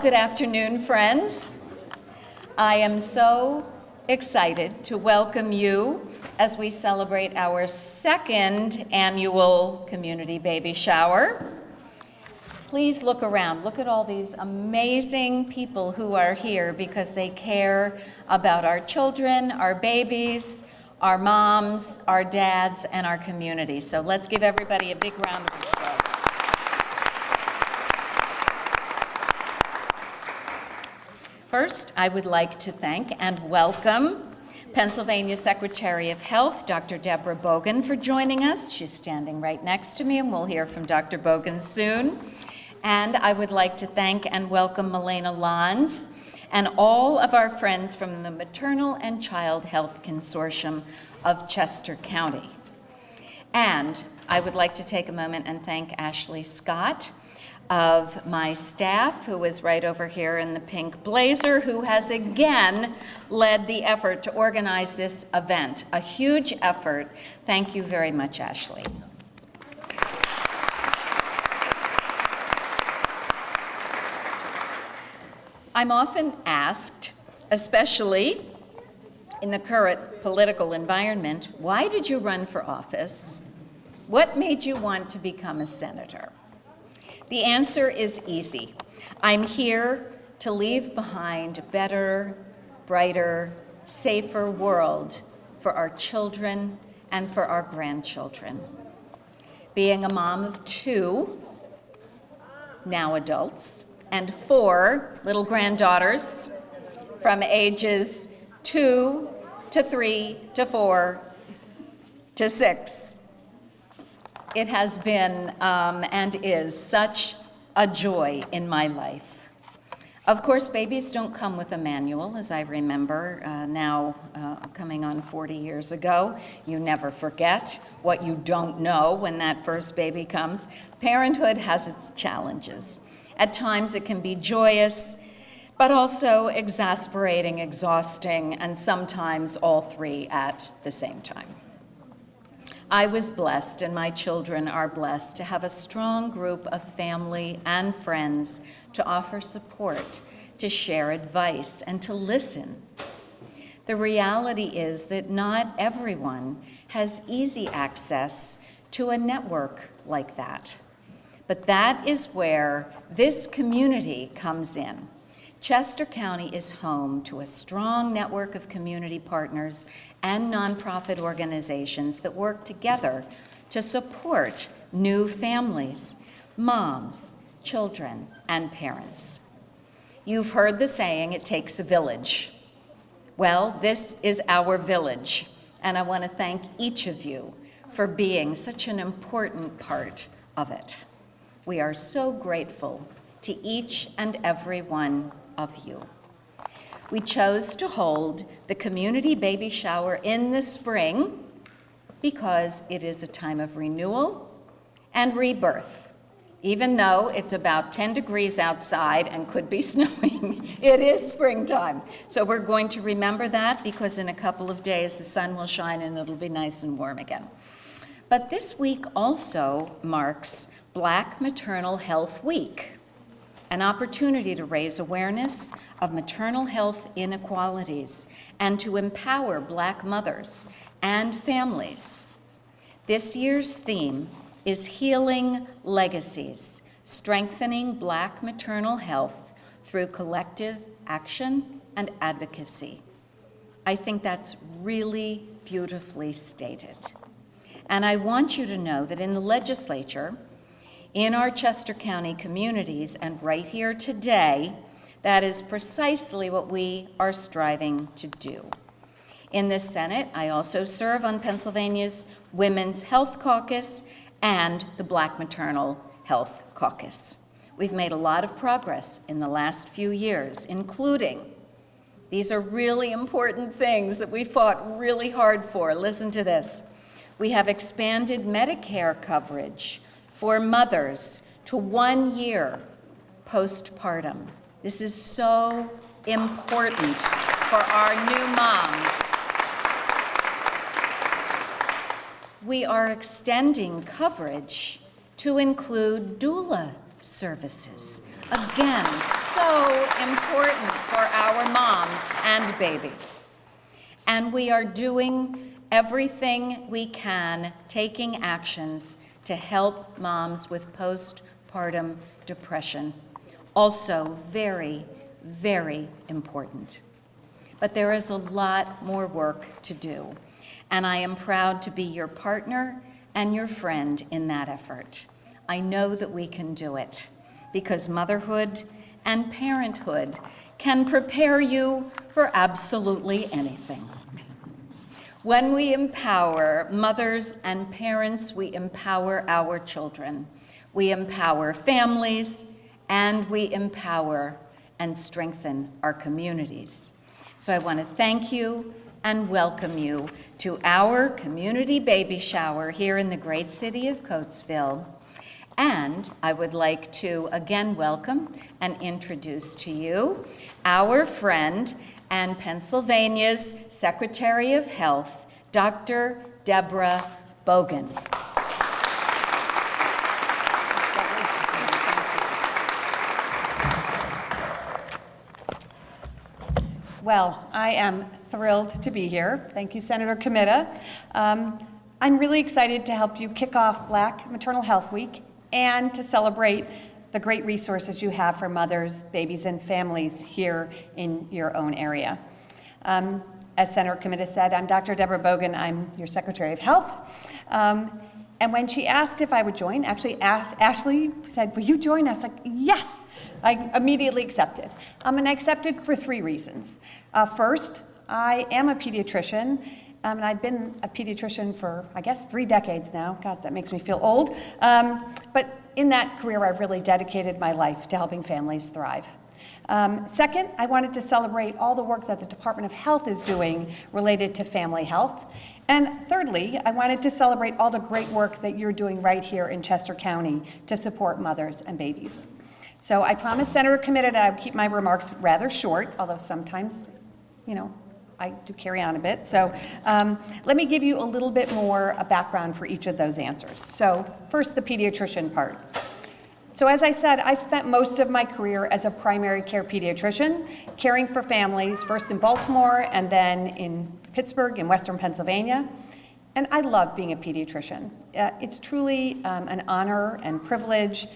good afternoon, friends. I am so excited to welcome you as we celebrate our second annual community baby shower. Please look around. Look at all these amazing people who are here because they care about our children, our babies, our moms, our dads, and our community. So let's give everybody a big round of applause. First, I would like to thank and welcome Pennsylvania Secretary of Health, Dr. Debra Bogen, for joining us. She's standing right next to me, and we'll hear from Dr. Bogen soon. And I would like to thank and welcome Milena, Lanz, and all of our friends from the Maternal and Child Health Consortium of Chester County. And I would like to take a moment and thank Ashley Scott of my staff, who is right over here in the pink blazer, who has again led the effort to organize this event. A huge effort. Thank you very much, Ashley. I'm often asked, especially in the current political environment, why did you run for office? What made you want to become a senator? The answer is easy. I'm here to leave behind a better, brighter, safer world for our children and for our grandchildren. Being a mom of 2, now adults, and 4 little granddaughters from ages 2 to 3 to 4 to 6. It has been and is such a joy in my life. Of course, babies don't come with a manual, as I remember now coming on 40 years ago. You never forget what you don't know when that first baby comes. Parenthood has its challenges. At times it can be joyous, but also exasperating, exhausting, and sometimes all 3 at the same time. I was blessed, and my children are blessed, to have a strong group of family and friends to offer support, to share advice, and to listen. The reality is that not everyone has easy access to a network like that. But that is where this community comes in. Chester County is home to a strong network of community partners and nonprofit organizations that work together to support new families, moms, children, and parents. You've heard the saying, it takes a village. Well, this is our village, and I want to thank each of you for being such an important part of it. We are so grateful to each and every one of you. We chose to hold the community baby shower in the spring because it is a time of renewal and rebirth. Even though it's about 10 degrees outside and could be snowing, it is springtime. So we're going to remember that because in a couple of days the sun will shine and it'll be nice and warm again. But this week also marks Black Maternal Health Week, an opportunity to raise awareness of maternal health inequalities and to empower Black mothers and families. This year's theme is Healing Legacies, Strengthening Black Maternal Health Through Collective Action and Advocacy. I think that's really beautifully stated. And I want you to know that in the legislature, in our Chester County communities, and right here today, that is precisely what we are striving to do. In the Senate, I also serve on Pennsylvania's Women's Health Caucus and the Black Maternal Health Caucus. We've made a lot of progress in the last few years, including, these are really important things that we fought really hard for. Listen to this. We have expanded Medicare coverage for mothers to 1 year postpartum. This is so important for our new moms. We are extending coverage to include doula services. Again, so important for our moms and babies. And we are doing everything we can, taking actions to help moms with postpartum depression. Also very, very important. But there is a lot more work to do, and I am proud to be your partner and your friend in that effort. I know that we can do it, because motherhood and parenthood can prepare you for absolutely anything. When we empower mothers and parents, we empower our children. We empower families, and we empower and strengthen our communities. So I want to thank you and welcome you to our community baby shower here in the great city of Coatesville. And I would like to again welcome and introduce to you our friend and Pennsylvania's Secretary of Health, Dr. Debra Bogen. Well, I am thrilled to be here. Thank you, Senator Comitta. I'm really excited to help you kick off Black Maternal Health Week and to celebrate the great resources you have for mothers, babies, and families here in your own area. As Senator Comitta said, I'm Dr. Debra Bogen. I'm your Secretary of Health. And when she asked if I would join, actually Ashley said, will you join? I was like, yes. I immediately accepted. And I accepted for 3 reasons. First, I am a pediatrician, and I've been a pediatrician for, I guess, 3 decades now. God, that makes me feel old. But in that career, I've really dedicated my life to helping families thrive. Second, I wanted to celebrate all the work that the Department of Health is doing related to family health. And thirdly, I wanted to celebrate all the great work that you're doing right here in Chester County to support mothers and babies. So I promised Senator Comitta that I would keep my remarks rather short, although sometimes, I do carry on a bit. So let me give you a little bit more a background for each of those answers. So first, the pediatrician part. So as I said, I've spent most of my career as a primary care pediatrician, caring for families, first in Baltimore and then in Pittsburgh in Western Pennsylvania. And I love being a pediatrician. It's truly an honor and privilege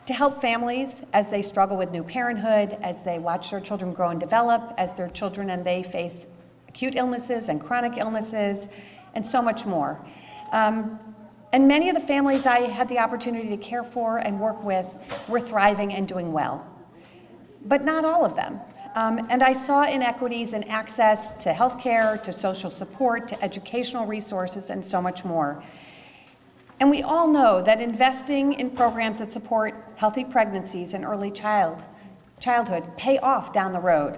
to help families as they struggle with new parenthood, as they watch their children grow and develop, as their children and they face acute illnesses and chronic illnesses, and so much more. And many of the families I had the opportunity to care for and work with were thriving and doing well, but not all of them. And I saw inequities in access to healthcare, to social support, to educational resources, and so much more. And we all know that investing in programs that support healthy pregnancies and early childhood pay off down the road.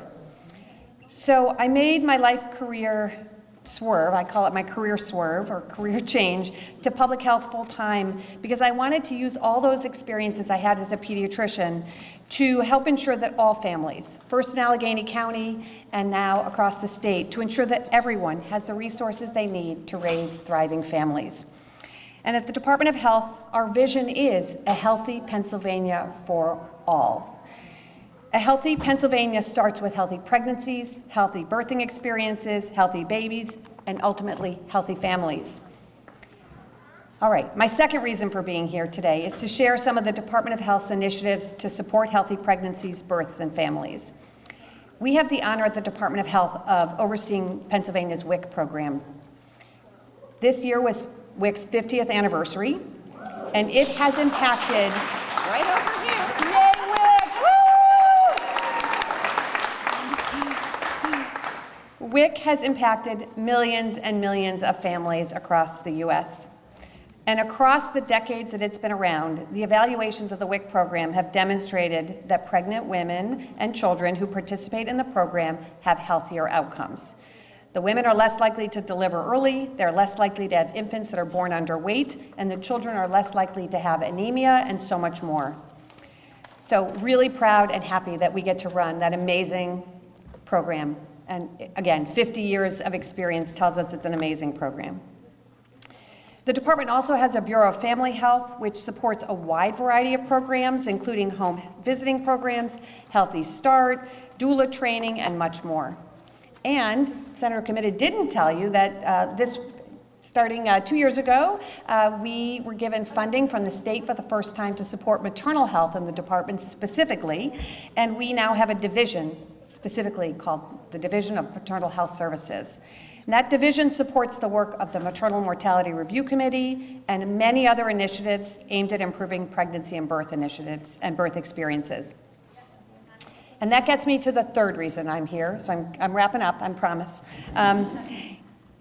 So I made my life career swerve, I call it my career swerve or career change, to public health full time because I wanted to use all those experiences I had as a pediatrician to help ensure that all families, first in Allegheny County and now across the state, to ensure that everyone has the resources they need to raise thriving families. And at the Department of Health, our vision is a healthy Pennsylvania for all. A healthy Pennsylvania starts with healthy pregnancies, healthy birthing experiences, healthy babies, and ultimately healthy families. All right, my second reason for being here today is to share some of the Department of Health's initiatives to support healthy pregnancies, births, and families. We have the honor at the Department of Health of overseeing Pennsylvania's WIC program. This year was WIC's 50th anniversary, and it has impacted... Right over here. Yay, WIC! Woo! WIC has impacted millions and millions of families across the U.S. And across the decades that it's been around, the evaluations of the WIC program have demonstrated that pregnant women and children who participate in the program have healthier outcomes. The women are less likely to deliver early, they're less likely to have infants that are born underweight, and the children are less likely to have anemia and so much more. So really proud and happy that we get to run that amazing program. And again, 50 years of experience tells us it's an amazing program. The department also has a Bureau of Family Health, which supports a wide variety of programs, including home visiting programs, Healthy Start, doula training, and much more. And Senator Comitta didn't tell you that starting 2 years ago, we were given funding from the state for the first time to support maternal health in the department specifically, and we now have a division specifically called the Division of Maternal Health Services. And that division supports the work of the Maternal Mortality Review Committee and many other initiatives aimed at improving pregnancy and birth initiatives and birth experiences. And that gets me to the third reason I'm here, so I'm wrapping up, I promise,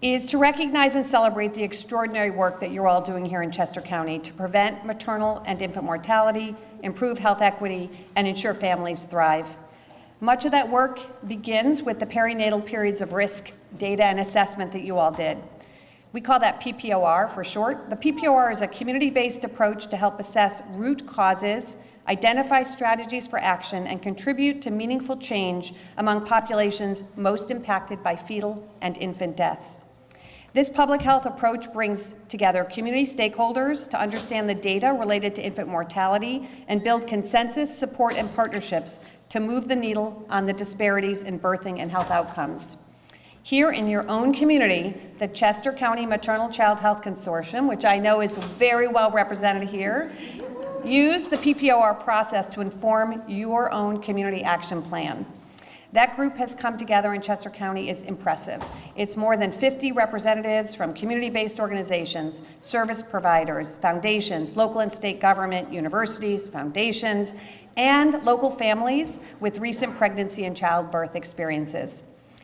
is to recognize and celebrate the extraordinary work that you're all doing here in Chester County to prevent maternal and infant mortality, improve health equity, and ensure families thrive. Much of that work begins with the perinatal periods of risk data and assessment that you all did. We call that PPOR for short. The PPOR is a community-based approach to help assess root causes, identify strategies for action, and contribute to meaningful change among populations most impacted by fetal and infant deaths. This public health approach brings together community stakeholders to understand the data related to infant mortality and build consensus, support, and partnerships to move the needle on the disparities in birthing and health outcomes. Here in your own community, the Chester County Maternal Child Health Consortium, which I know is very well represented here, use the PPOR process to inform your own community action plan. That group has come together in Chester County is impressive. It's more than 50 representatives from community-based organizations, service providers, foundations, local and state government, universities, foundations, and local families with recent pregnancy and childbirth experiences.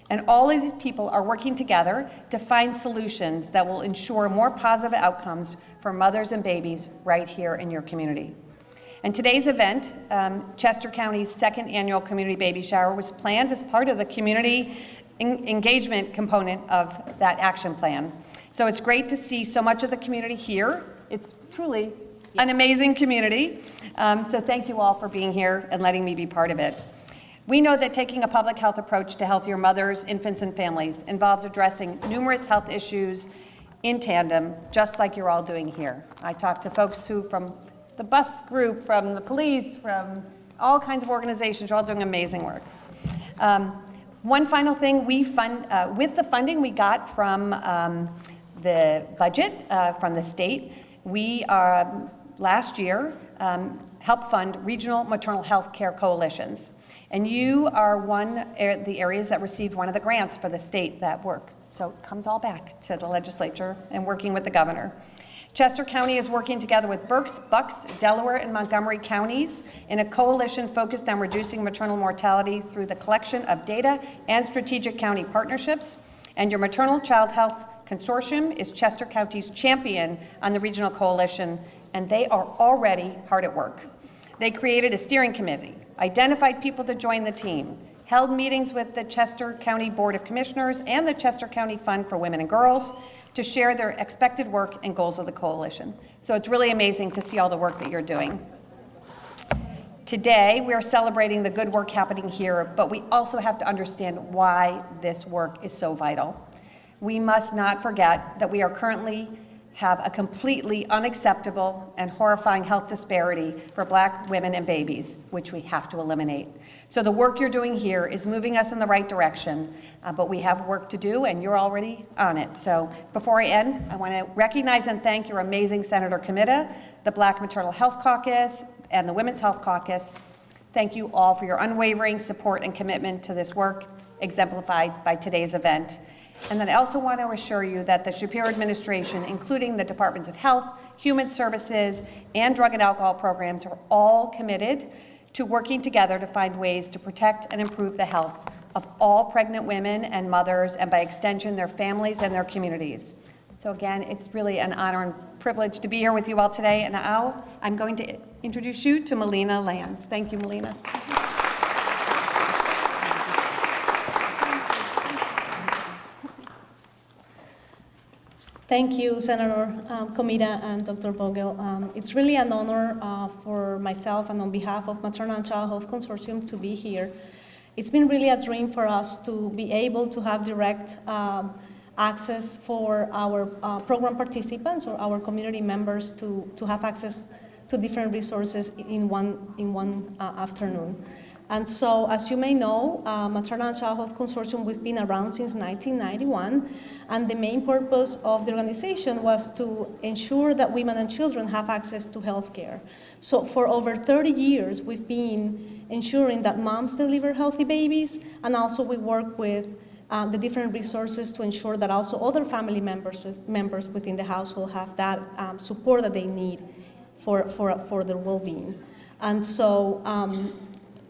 And all of these people are working together to find solutions that will ensure more positive outcomes for mothers and babies right here in your community. And today's event, Chester County's second annual community baby shower, was planned as part of the community engagement component of that action plan. So it's great to see so much of the community here. It's truly an amazing community. So thank you all for being here and letting me be part of it. We know that taking a public health approach to healthier mothers, infants, and families involves addressing numerous health issues in tandem, just like you're all doing here. I talked to folks from the bus group, from the police, from all kinds of organizations. You're all doing amazing work. One final thing, we fund, with the funding we got from the budget from the state, we last year helped fund regional maternal health care coalitions. And you are the areas that received one of the grants for the state that work. So it comes all back to the legislature and working with the governor. Chester County is working together with Bucks, Delaware, and Montgomery counties in a coalition focused on reducing maternal mortality through the collection of data and strategic county partnerships. And your Maternal Child Health Consortium is Chester County's champion on the regional coalition, and they are already hard at work. They created a steering committee, identified people to join the team, held meetings with the Chester County Board of Commissioners and the Chester County Fund for Women and Girls to share their expected work and goals of the coalition. So it's really amazing to see all the work that you're doing. Today, we are celebrating the good work happening here, but we also have to understand why this work is so vital. We must not forget that we are currently have a completely unacceptable and horrifying health disparity for Black women and babies, which we have to eliminate. So the work you're doing here is moving us in the right direction, but we have work to do, and you're already on it. So before I end, I want to recognize and thank your amazing Senator Comitta, the Black Maternal Health Caucus, and the Women's Health Caucus. Thank you all for your unwavering support and commitment to this work, exemplified by today's event. And then I also want to assure you that the Shapiro administration, including the Departments of Health, Human Services, and Drug and Alcohol programs, are all committed to working together to find ways to protect and improve the health of all pregnant women and mothers, and by extension, their families and their communities. So again, it's really an honor and privilege to be here with you all today. And now I'm going to introduce you to Milena Lanz. Thank you, Milena. Thank you, Senator Comitta and Dr. Bogen. It's really an honor for myself and on behalf of Maternal Child Health Consortium to be here. It's been really a dream for us to be able to have direct access for our program participants or our community members to have access to different resources in one afternoon. And so, as you may know, Maternal and Child Health Consortium, we've been around since 1991, and the main purpose of the organization was to ensure that women and children have access to health care. So for over 30 years, we've been ensuring that moms deliver healthy babies, and also we work with the different resources to ensure that also other family members within the household have that support that they need for their well-being. And so,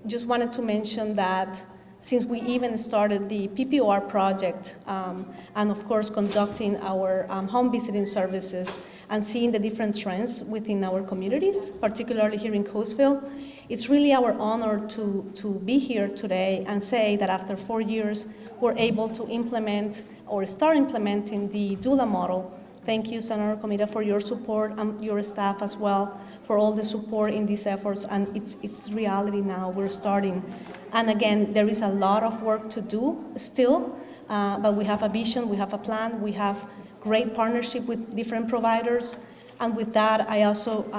just wanted to mention that since we even started the PPOR project, and of course conducting our home visiting services and seeing the different trends within our communities, particularly here in Coatesville, it's really our honor to be here today and say that after 4 years, we're able to implement or start implementing the doula model. Thank you, Senator Comitta, for your support and your staff as well for all the support in these efforts, and it's reality now. We're starting. And again, there is a lot of work to do still, but we have a vision, we have a plan, we have great partnership with different providers. And with that, I also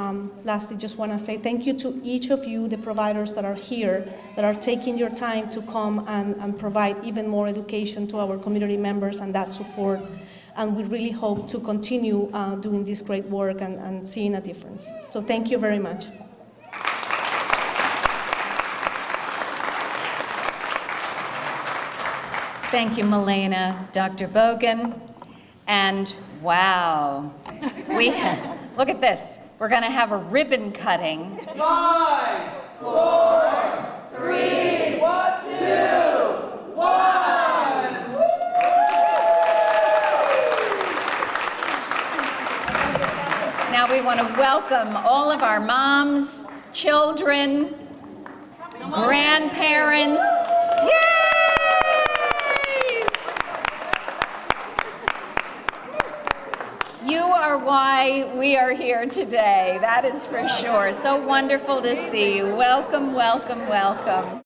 lastly just want to say thank you to each of you, the providers that are here, that are taking your time to come and provide even more education to our community members and that support. And we really hope to continue doing this great work and seeing a difference. So thank you very much. Thank you, Milena, Dr. Bogen. And wow, look at this. We're going to have a ribbon cutting. 5, 4, 3, 2, 1. Now we want to welcome all of our moms, children, grandparents. Yay! You are why we are here today, that is for sure. So wonderful to see you. Welcome, welcome, welcome.